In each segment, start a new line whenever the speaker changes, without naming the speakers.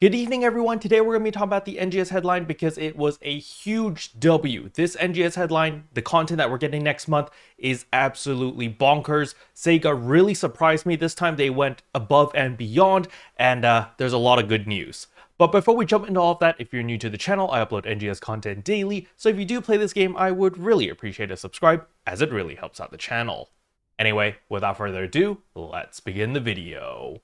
Good evening, everyone. Today we're going to be talking about the NGS headline because it was a huge W. This NGS headline, the content that we're getting next month, is absolutely bonkers. Sega really surprised me this time. They went above and beyond, and there's a lot of good news. But before we jump into all of that, if you're new to the channel, I upload NGS content daily, so if you do play this game, I would really appreciate a subscribe, as it really helps out the channel. Anyway, without further ado, let's begin the video.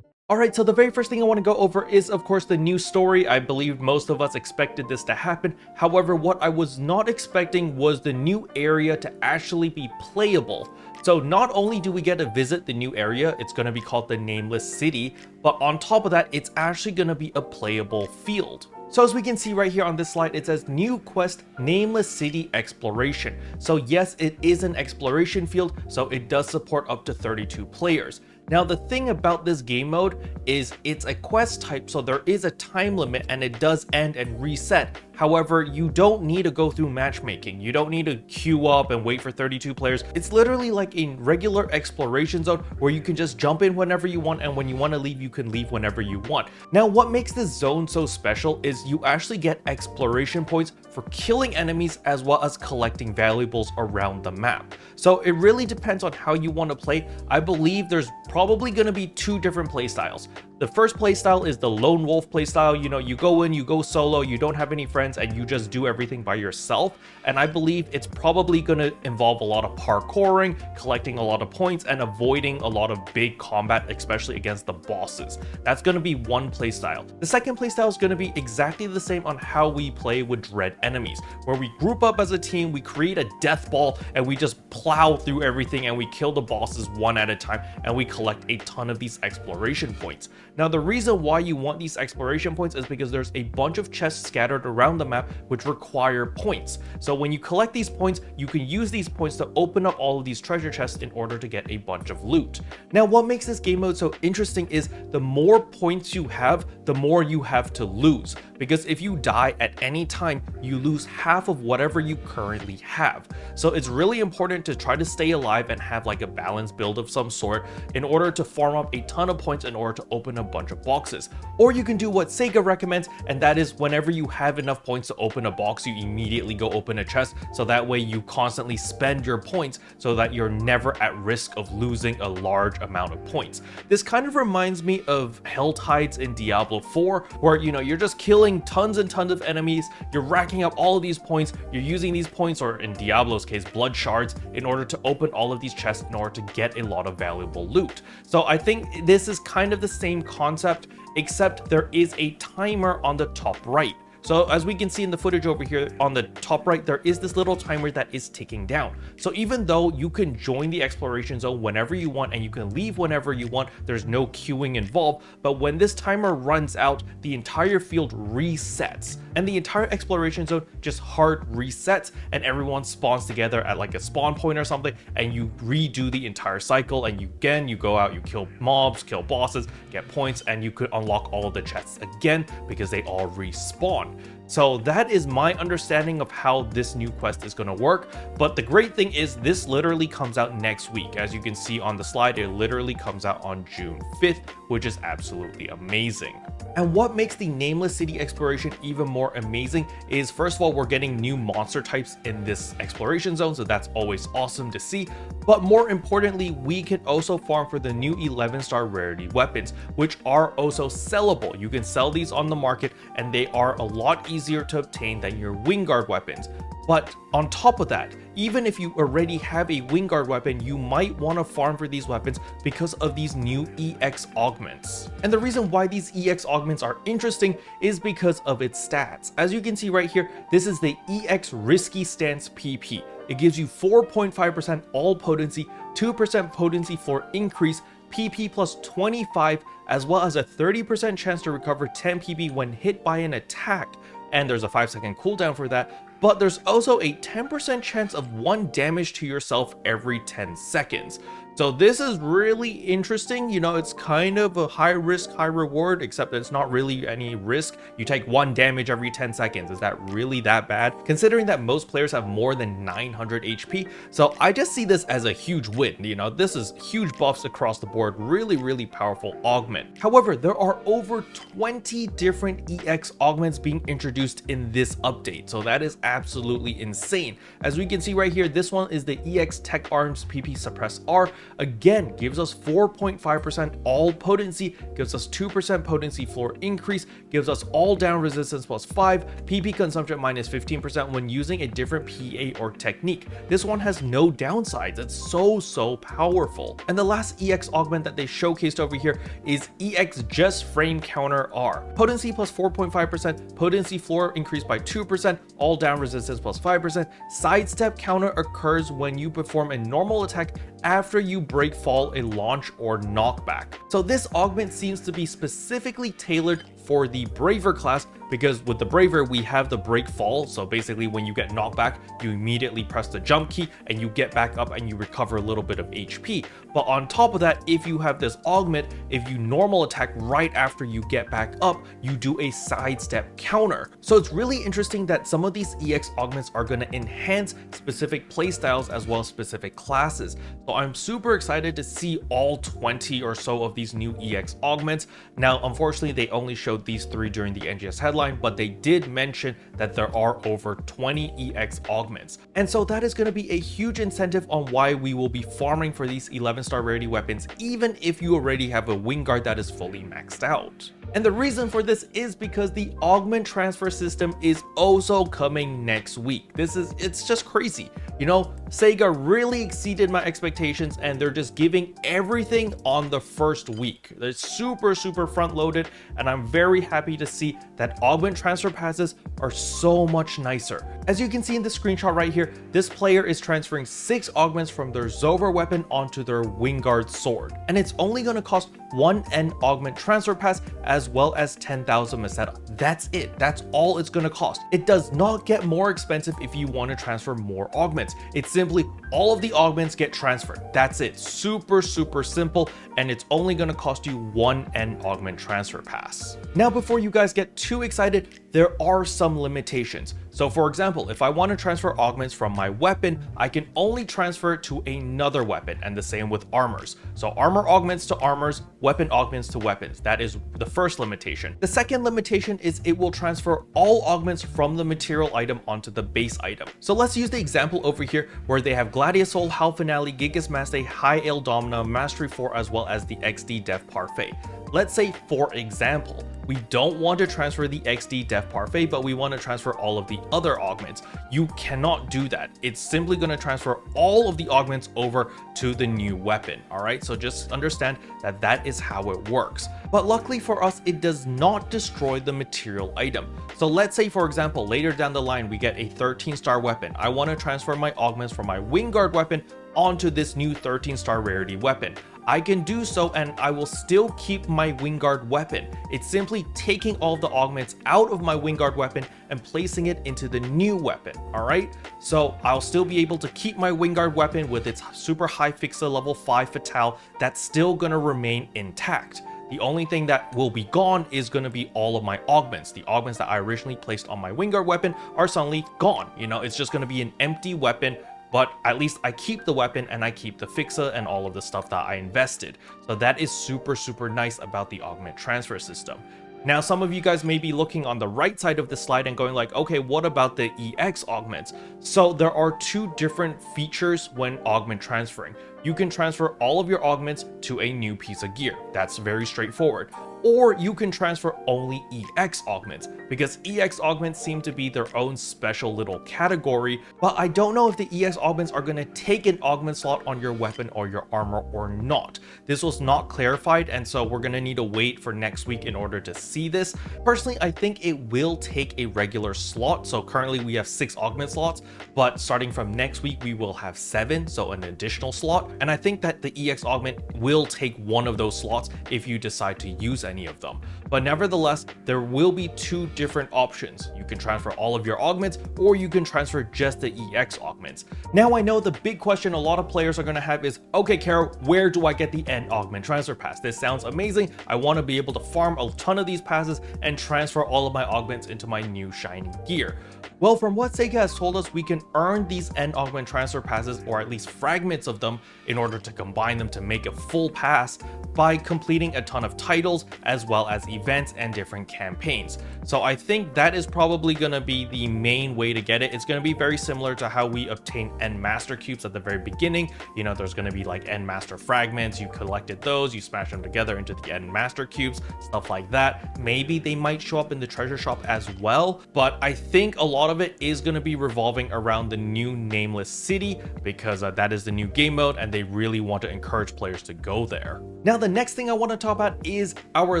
Alright, so the very first thing I want to go over is, of course, the news story. I believe most of us expected this to happen. However, what I was not expecting was the new area to actually be playable. So not only do we get to visit the new area, it's going to be called the Nameless City, but on top of that, it's actually going to be a playable field. So as we can see right here on this slide, it says new quest, Nameless City Exploration. So yes, it is an exploration field, so it does support up to 32 players. Now the thing about this game mode is it's a quest type, so there is a time limit and it does end and reset. However, you don't need to go through matchmaking. You don't need to queue up and wait for 32 players. It's literally like a regular exploration zone where you can just jump in whenever you want, and when you want to leave, you can leave whenever you want. Now, what makes this zone so special is you actually get exploration points for killing enemies as well as collecting valuables around the map. So it really depends on how you want to play. I believe there's probably going to be two different playstyles. The first playstyle is the lone wolf playstyle. You know, you go in, you go solo, you don't have any friends, and you just do everything by yourself. And I believe it's probably going to involve a lot of parkouring, collecting a lot of points, and avoiding a lot of big combat, especially against the bosses. That's going to be one playstyle. The second playstyle is going to be exactly the same on how we play with dread enemies, where we group up as a team, we create a death ball, and we just plow through everything, and we kill the bosses one at a time, and we collect a ton of these exploration points. Now, the reason why you want these exploration points is because there's a bunch of chests scattered around the map which require points. So when you collect these points, you can use these points to open up all of these treasure chests in order to get a bunch of loot. Now, what makes this game mode so interesting is the more points you have, the more you have to lose. Because if you die at any time, you lose half of whatever you currently have. So it's really important to try to stay alive and have like a balanced build of some sort in order to farm up a ton of points in order to open a bunch of boxes. Or you can do what Sega recommends, and that is whenever you have enough points to open a box, you immediately go open a chest, so that way you constantly spend your points so that you're never at risk of losing a large amount of points. This kind of reminds me of Hell Tides in Diablo 4, where you're just killing tons and tons of enemies, you're racking up all of these points, you're using these points, or in Diablo's case, blood shards, in order to open all of these chests in order to get a lot of valuable loot. So I think this is kind of the same concept, except there is a timer on the top right. So as we can see in the footage over here on the top right, there is this little timer that is ticking down. So even though you can join the exploration zone whenever you want and you can leave whenever you want, there's no queuing involved, but when this timer runs out, the entire field resets and the entire exploration zone just hard resets, and everyone spawns together at like a spawn point or something, and you redo the entire cycle, and you go out, you kill mobs, kill bosses, get points, and you could unlock all of the chests again because they all respawn. So that is my understanding of how this new quest is going to work. But the great thing is this literally comes out next week. As you can see on the slide, it literally comes out on June 5th, which is absolutely amazing. And what makes the Nameless City exploration even more amazing is, first of all, we're getting new monster types in this exploration zone, so that's always awesome to see. But more importantly, we can also farm for the new 11-star rarity weapons, which are also sellable. You can sell these on the market, and they are a lot easier to obtain than your Wingguard weapons. But on top of that, even if you already have a Wingguard weapon, you might want to farm for these weapons because of these new EX augments. And the reason why these EX augments are interesting is because of its stats. As you can see right here, this is the EX Risky Stance PP. It gives you 4.5% all potency, 2% potency floor increase, PP plus 25, as well as a 30% chance to recover 10 PP when hit by an attack. And there's a 5-second cooldown for that, but there's also a 10% chance of 1 damage to yourself every 10 seconds. So this is really interesting. You know, it's kind of a high risk, high reward, except that it's not really any risk. You take 1 damage every 10 seconds. Is that really that bad? Considering that most players have more than 900 HP. So I just see this as a huge win. You know, this is huge buffs across the board. Really, really powerful augment. However, there are over 20 different EX augments being introduced in this update. So that is absolutely insane. As we can see right here, this one is the EX Tech Arms PP Suppress R. Again, gives us 4.5% all potency, gives us 2% potency floor increase, gives us all down resistance plus 5, PP consumption minus 15% when using a different PA or technique. This one has no downsides. It's so powerful. And the last EX augment that they showcased over here is EX Just Frame Counter R. Potency plus 4.5%, potency floor increased by 2%, all down resistance plus 5%. Sidestep counter occurs when you perform a normal attack after you break fall, a launch, or knockback. So this augment seems to be specifically tailored for the Braver class, because with the Braver we have the break fall. So basically when you get knocked back, you immediately press the jump key and you get back up and you recover a little bit of HP. But on top of that, if you have this augment, if you normal attack right after you get back up, you do a sidestep counter. So it's really interesting that some of these EX augments are going to enhance specific playstyles as well as specific classes. So I'm super excited to see all 20 or so of these new EX augments. Now, unfortunately, they only showed these 3 during the NGS headline, but they did mention that there are over 20 EX augments. And so that is going to be a huge incentive on why we will be farming for these 11-star rarity weapons, even if you already have a Wingguard that is fully maxed out. And the reason for this is because the Augment Transfer system is also coming next week. It's just crazy. You know, Sega really exceeded my expectations and they're just giving everything on the first week. They're super front loaded, and I'm very happy to see that Augment Transfer passes are so much nicer. As you can see in the screenshot right here, this player is transferring 6 augments from their Zover weapon onto their Wingguard sword. And it's only going to cost 1 N Augment Transfer Pass as well as 10,000 Meseta. That's it. That's all it's going to cost. It does not get more expensive if you want to transfer more augments. It's simply all of the augments get transferred. That's it. Super simple, and it's only going to cost you 1 N Augment Transfer Pass. Now, before you guys get too excited, there are some limitations. So for example, if I want to transfer augments from my weapon, I can only transfer it to another weapon, and the same with armors. So armor augments to armors, weapon augments to weapons. That is the first limitation. The second limitation is it will transfer all augments from the material item onto the base item. So let's use the example over here where they have Gladiosol, Hal Finale, Gigas Maste, High Ale Domina, Mastery 4, as well as the XD Def Parfait. Let's say, for example, we don't want to transfer the XD Def Parfait, but we want to transfer all of the other augments. You cannot do that. It's simply going to transfer all of the augments over to the new weapon. All right, so just understand that that is how it works. But luckily for us, it does not destroy the material item. So let's say, for example, later down the line, we get a 13-star weapon. I want to transfer my augments from my Wingguard weapon onto this new 13-star rarity weapon. I can do so and I will still keep my Wingguard weapon. It's simply taking all the augments out of my Wingguard weapon and placing it into the new weapon, alright? So I'll still be able to keep my Wingguard weapon with its super high Fixa level 5 Fatale. That's still gonna remain intact. The only thing that will be gone is going to be all of my augments. The augments that I originally placed on my Wingguard weapon are suddenly gone. You know, it's just going to be an empty weapon, but at least I keep the weapon and I keep the Fixa and all of the stuff that I invested. So that is super nice about the Augment Transfer system. Now, some of you guys may be looking on the right side of the slide and going like, okay, what about the EX augments? So there are 2 different features when augment transferring. You can transfer all of your augments to a new piece of gear. That's very straightforward. Or you can transfer only EX augments, because EX augments seem to be their own special little category, but I don't know if the EX augments are going to take an augment slot on your weapon or your armor or not. This was not clarified, and so we're going to need to wait for next week in order to see this. Personally, I think it will take a regular slot. So currently we have 6 augment slots, but starting from next week we will have 7, so an additional slot. And I think that the EX Augment will take one of those slots if you decide to use any of them. But nevertheless, there will be two different options. You can transfer all of your augments, or you can transfer just the EX augments. Now I know the big question a lot of players are going to have is, okay Kero, where do I get the N Augment Transfer Pass? This sounds amazing. I want to be able to farm a ton of these passes and transfer all of my augments into my new shiny gear. Well, from what Sega has told us, we can earn these N Augment Transfer Passes, or at least fragments of them, in order to combine them to make a full pass by completing a ton of titles as well as events and different campaigns. So I think that is probably going to be the main way to get it. It's going to be very similar to how we obtain N Master Cubes at the very beginning. You know, there's going to be like N Master Fragments, you collected those, you smash them together into the N Master Cubes, stuff like that. Maybe they might show up in the treasure shop as well, but I think a lot of it is going to be revolving around the new Nameless City, because that is the new game mode and they really want to encourage players to go there. Now the next thing I want to talk about is our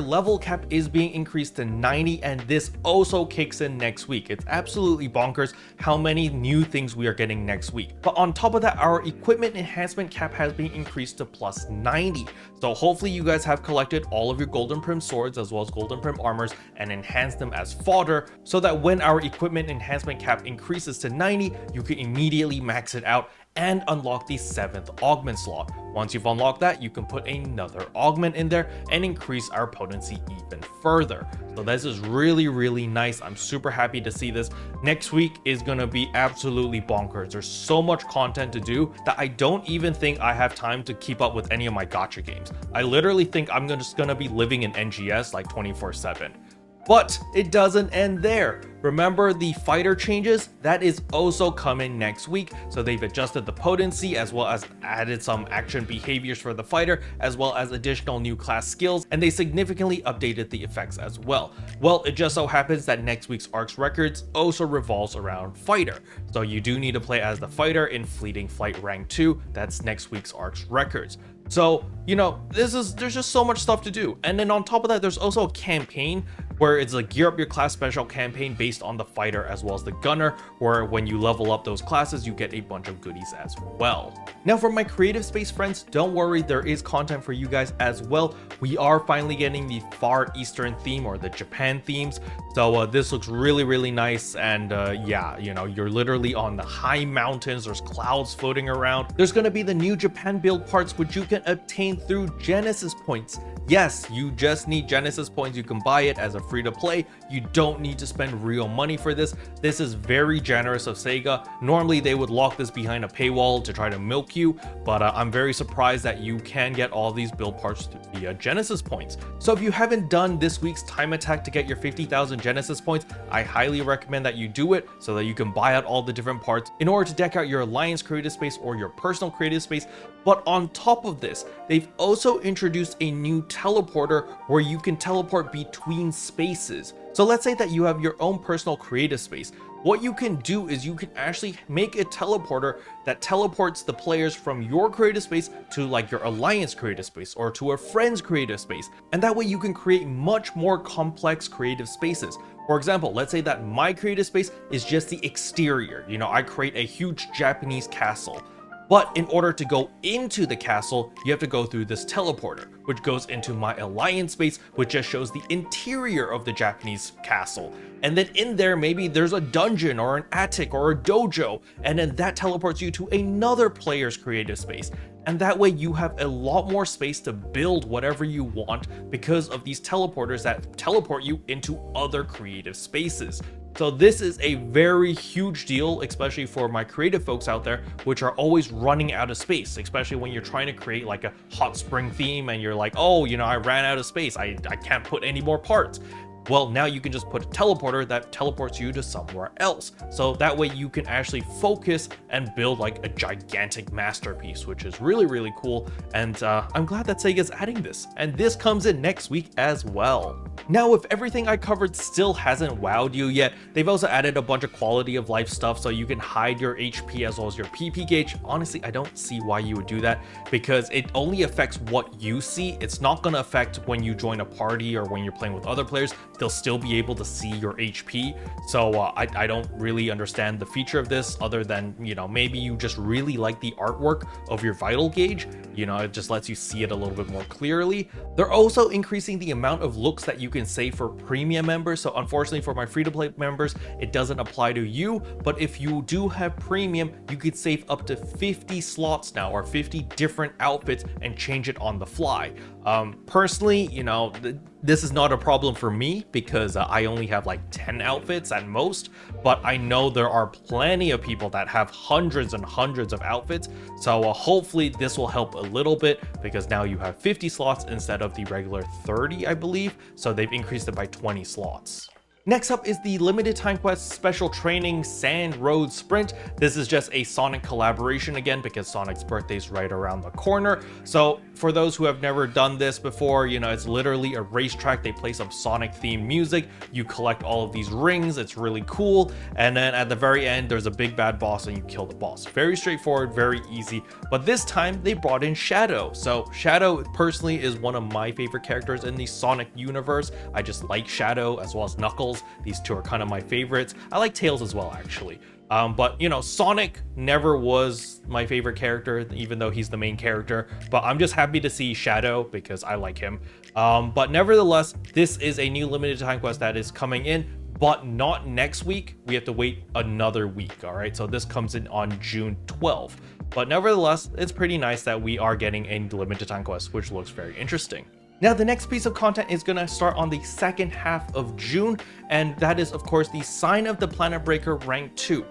level cap is being increased to 90, and this also kicks in next week. It's absolutely bonkers how many new things we are getting next week. But on top of that, our equipment enhancement cap has been increased to plus 90. So hopefully you guys have collected all of your golden prim swords as well as golden prim armors and enhanced them as fodder, so that when our equipment enhancement cap increases to 90, you can immediately max it out and unlock the 7th augment slot. Once you've unlocked that, you can put another augment in there and increase our potency even further. So this is really nice. I'm super happy to see this. Next week is gonna be absolutely bonkers. There's so much content to do that I don't even think I have time to keep up with any of my gacha games. I literally think I'm just gonna be living in NGS like 24/7. But it doesn't end there. Remember the fighter changes? That is also coming next week. So they've adjusted the potency as well as added some action behaviors for the fighter, as well as additional new class skills, and they significantly updated the effects as well. Well, it just so happens that next week's ARC's records also revolves around fighter. So you do need to play as the fighter in Fleeting Flight Rank 2. That's next week's ARC's records. So, you know, there's just so much stuff to do. And then on top of that, there's also a campaign where it's a gear up your class special campaign based on the fighter as well as the gunner, where when you level up those classes, you get a bunch of goodies as well. Now for my creative space friends, don't worry, there is content for you guys as well. We are finally getting the Far Eastern theme, or the Japan themes. So this looks really nice, and yeah, you know, you're literally on the high mountains, there's clouds floating around. There's gonna be the new Japan build parts, which you can obtain through Genesis points. Yes, you just need Genesis points. You can buy it as a free to play. You don't need to spend real money for this. This is very generous of Sega. Normally they would lock this behind a paywall to try to milk you, but I'm very surprised that you can get all these build parts via Genesis points. So if you haven't done this week's time attack to get your 50,000 Genesis points, I highly recommend that you do it so that you can buy out all the different parts in order to deck out your Alliance creative space or your personal creative space. But on top of this, they've also introduced a new teleporter where you can teleport between spaces. So let's say that you have your own personal creative space. What you can do is you can actually make a teleporter that teleports the players from your creative space to like your Alliance creative space or to a friend's creative space. And that way you can create much more complex creative spaces. For example, let's say that my creative space is just the exterior. You know, I create a huge Japanese castle. But in order to go into the castle, you have to go through this teleporter, which goes into my Alliance space, which just shows the interior of the Japanese castle. And then in there, maybe there's a dungeon or an attic or a dojo, and then that teleports you to another player's creative space. And that way you have a lot more space to build whatever you want because of these teleporters that teleport you into other creative spaces. So this is a very huge deal, especially for my creative folks out there, which are always running out of space, especially when you're trying to create like a hot spring theme and you're like, oh, you know, I ran out of space. I can't put any more parts. Well, now you can just put a teleporter that teleports you to somewhere else. So that way you can actually focus and build like a gigantic masterpiece, which is really cool. And I'm glad that Sega's adding this. And this comes in next week as well. Now, if everything I covered still hasn't wowed you yet, they've also added a bunch of quality of life stuff so you can hide your HP as well as your PP gauge. Honestly, I don't see why you would do that because it only affects what you see. It's not going to affect when you join a party or when you're playing with other players, they'll still be able to see your HP. So I don't really understand the feature of this other than, you know, maybe you just really like the artwork of your vital gauge. You know, it just lets you see it a little bit more clearly. They're also increasing the amount of looks that you can save for premium members. So unfortunately for my free-to-play members, it doesn't apply to you, but if you do have premium, you could save up to 50 slots now, or 50 different outfits, and change it on the fly. Personally, you know, this is not a problem for me because I only have like 10 outfits at most, but I know there are plenty of people that have hundreds and hundreds of outfits. So hopefully this will help a little bit, because now you have 50 slots instead of the regular 30, I believe. So they've increased it by 20 slots. Next up is the limited time quest special training Sand Road Sprint. This is just a Sonic collaboration again, because Sonic's birthday is right around the corner. So for those who have never done this before, you know, it's literally a racetrack. They play some Sonic themed music. You collect all of these rings. It's really cool. And then at the very end, there's a big bad boss and you kill the boss. Very straightforward, very easy. But this time they brought in Shadow. So Shadow personally is one of my favorite characters in the Sonic universe. I just like Shadow as well as Knuckles. These two are kind of my favorites. I like Tails as well, actually. But you know, Sonic never was my favorite character, even though he's the main character. But I'm just happy to see Shadow because I like him. But nevertheless, this is a new limited time quest that is coming in, but not next week. We have to wait another week. All right, so this comes in on June 12th. But nevertheless, it's pretty nice that we are getting a limited time quest, which looks very interesting. Now, the next piece of content is going to start on the second half of June, and that is, of course, the Sign of the Planet Breaker Rank 2.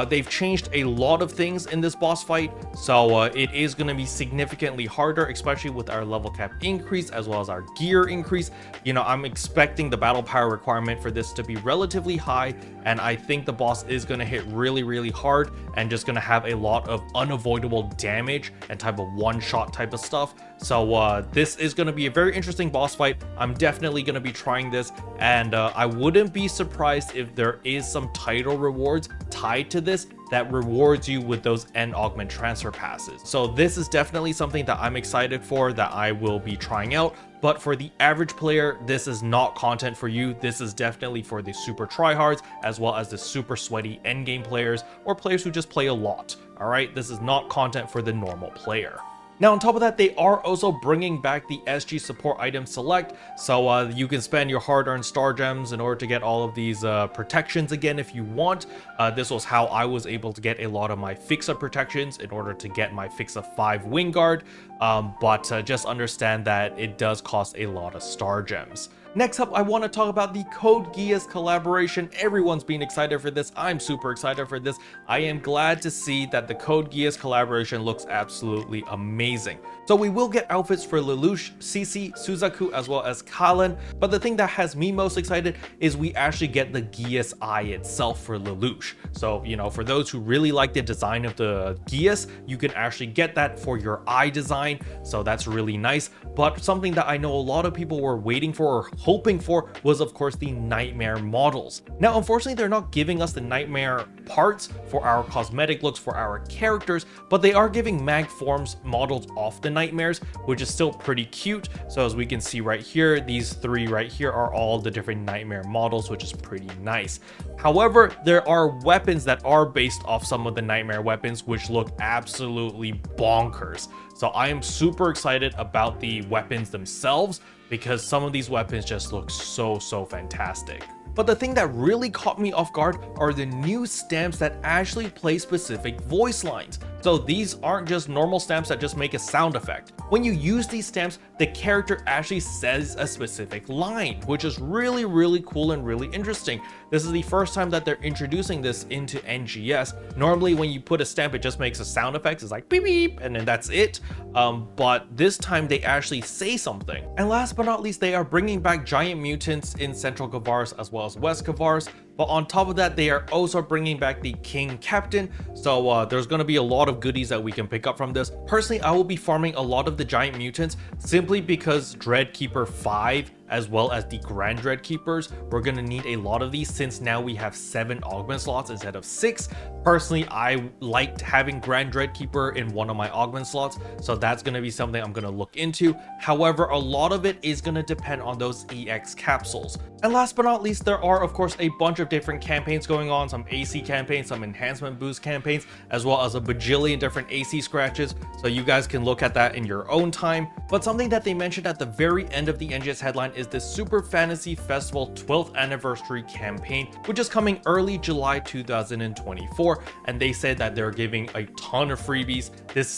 They've changed a lot of things in this boss fight, so it is going to be significantly harder, especially with our level cap increase as well as our gear increase. You know, I'm expecting the battle power requirement for this to be relatively high, and I think the boss is going to hit really, really hard and just going to have a lot of unavoidable damage and type of one-shot type of stuff. So this is going to be a very interesting boss fight. I'm definitely going to be trying this, and I wouldn't be surprised if there is some title rewards tied to this that rewards you with those end augment transfer passes. So this is definitely something that I'm excited for, that I will be trying out. But for the average player, this is not content for you. This is definitely for the super tryhards, as well as the super sweaty endgame players, or players who just play a lot. All right, this is not content for the normal player. Now, on top of that, they are also bringing back the SG support item select, so you can spend your hard-earned star gems in order to get all of these protections again if you want. This was how I was able to get a lot of my Fixa protections in order to get my Fixa 5 wing guard, but just understand that it does cost a lot of star gems. Next up, I want to talk about the Code Geass collaboration. Everyone's been excited for this. I'm super excited for this. I am glad to see that the Code Geass collaboration looks absolutely amazing. So we will get outfits for Lelouch, Cece, Suzaku, as well as Kallen. But the thing that has me most excited is we actually get the Geass eye itself for Lelouch. So, you know, for those who really like the design of the Geass, you can actually get that for your eye design. So that's really nice. But something that I know a lot of people were waiting for or hoping for was, of course, the Nightmare models. Now, unfortunately, they're not giving us the Nightmare parts for our cosmetic looks for our characters, but they are giving Mag Forms models off the Nightmares, which is still pretty cute. So as we can see right here, these three right here are all the different Nightmare models, which is pretty nice. However, there are weapons that are based off some of the Nightmare weapons, which look absolutely bonkers. So I am super excited about the weapons themselves, because some of these weapons just look so fantastic. But the thing that really caught me off guard are the new stamps that actually play specific voice lines. So these aren't just normal stamps that just make a sound effect. When you use these stamps, the character actually says a specific line, which is really cool and really interesting. This is the first time that they're introducing this into NGS. Normally when you put a stamp, it just makes a sound effect. It's like beep beep, and then that's it. But this time they actually say something. And last but not least, they are bringing back giant mutants in Central Kavaris as well as West Kavaris. But on top of that, they are also bringing back the King Captain. So there's going to be a lot of goodies that we can pick up from this. Personally, I will be farming a lot of the giant mutants simply because Dreadkeeper 5 as well as the Grand Dread Keepers. We're gonna need a lot of these since now we have 7 augment slots instead of 6. Personally, I liked having Grand Dread Keeper in one of my augment slots, so that's gonna be something I'm gonna look into. However, a lot of it is gonna depend on those EX capsules. And last but not least, there are of course a bunch of different campaigns going on, some AC campaigns, some enhancement boost campaigns, as well as a bajillion different AC scratches, so you guys can look at that in your own time. But something that they mentioned at the very end of the NGS headline is the Super Fantasy Festival 12th anniversary campaign, which is coming early July 2024, and they said that they're giving a ton of freebies.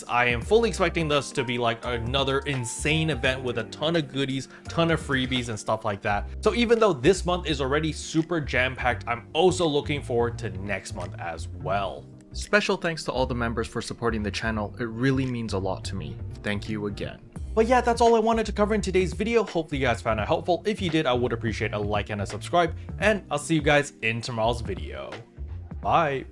I am fully expecting this to be like another insane event with a ton of goodies, ton of freebies and stuff like that. So even though this month is already super jam-packed, I'm also looking forward to next month as well. Special thanks to all the members for supporting the channel. It really means a lot to me. Thank you again. But yeah, that's all I wanted to cover in today's video. Hopefully you guys found it helpful. If you did, I would appreciate a like and a subscribe, and I'll see you guys in tomorrow's video. Bye.